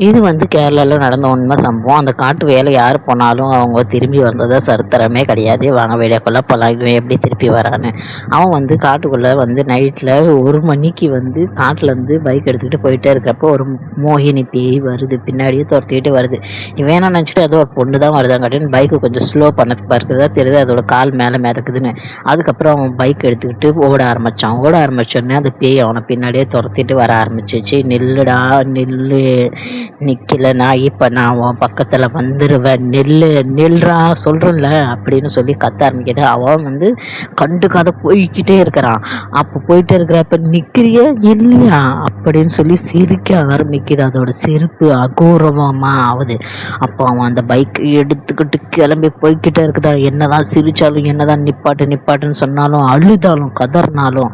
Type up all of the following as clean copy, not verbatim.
இது வந்து கேரளாவில் நடந்த உண்மை சம்பவம். அந்த காட்டு வேலை யார் போனாலும் அவங்க திரும்பி வந்ததா சரித்திரமே கிடையாது. வாங்க வீடியோக்குள்ளே போகலாம். இவன் எப்படி திருப்பி வரான்னு. அவன் வந்து காட்டுக்குள்ளே வந்து நைட்டில் 1 மணிக்கு வந்து காட்டிலேருந்து பைக் எடுத்துக்கிட்டு போயிட்டே இருக்கிறப்போ ஒரு மோகினி பேய் வருது, பின்னாடியே துரத்திக்கிட்டு வருது. இவன் என்ன நினச்சிட்டு அது ஒரு பொண்ணு தான் வருதாங்காட்டின்னு பைக்கு கொஞ்சம் ஸ்லோ பண்ண பார்க்குறதா தெரியுது, அதோட கால் மேலே மிதக்குதுன்னு. அதுக்கப்புறம் அவன் பைக் எடுத்துக்கிட்டு ஓட ஆரம்பித்தோடனே அந்த பேய் அவனை பின்னாடியே துரத்திட்டு வர ஆரம்பிச்சிச்சு. நில்லுடா நில்லு, நிக்கலனா இப்போ நான் உன் பக்கத்தில் வந்துடுவேன், நில்றா சொல்கிறேன்ல அப்படின்னு சொல்லி கத்த ஆரம்பிக்கிது. அவன் வந்து கண்டுக்காத போய்கிட்டே இருக்கிறான். அப்போ போயிட்டே இருக்கிறப்ப நிற்கிறியா இல்லையா அப்படின்னு சொல்லி சிரிக்க ஆரம்பிக்குது. அதோட சிரிப்பு அகோரமாக ஆகுது. அப்போ அவன் அந்த பைக் எடுத்துக்கிட்டு கிளம்பி போய்கிட்டே இருக்குதா. என்னதான் சிரித்தாலும், என்னதான் நிப்பாட்டுன்னு சொன்னாலும், அழுதாலும் கதறினாலும்,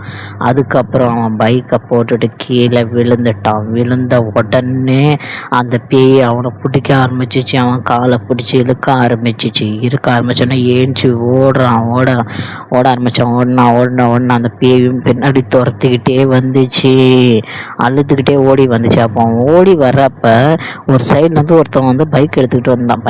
அதுக்கப்புறம் அவன் பைக்கை போட்டுட்டு கீழே விழுந்துட்டான். விழுந்த உடனே அந்த பேய் அவனை பிடிக்க ஆரம்பிச்சிச்சு. அவன் காலை பிடிச்சி இழுக்க ஆரம்பிச்சோன்னா ஏஞ்சி ஓட ஆரம்பித்தான். ஓடினா அந்த பேயும் பின்னாடி துரத்திக்கிட்டே வந்துச்சு, அழுதுகிட்டே ஓடி வந்துச்சு. அப்போ அவன் ஓடி வர்றப்ப ஒரு சைட்லேருந்து ஒருத்தவன் வந்து பைக் எடுத்துக்கிட்டு வந்தான்,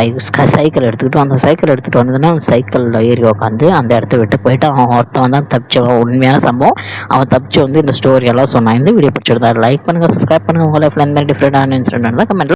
சைக்கிள் எடுத்துகிட்டு வந்ததுன்னா சைக்கிளில் ஏறி உட்காந்து அந்த இடத்த விட்டு போயிட்டு அவன் ஒருத்தவன் தான் தப்பிச்சவன். உண்மையான சம்பவம். அவன் தப்பிச்சு வந்து இந்த ஸ்டோரியெல்லாம் சொன்னான். இந்த வீடியோ பிடிச்சிருந்தா லைக் பண்ணுங்கள், சப்ஸ்கிரைப் பண்ணுங்கள். உங்கள் லைஃப்பில் எந்த டிஃப்ரெண்டான இன்சிடென்ட் இருந்தால் கமெண்ட்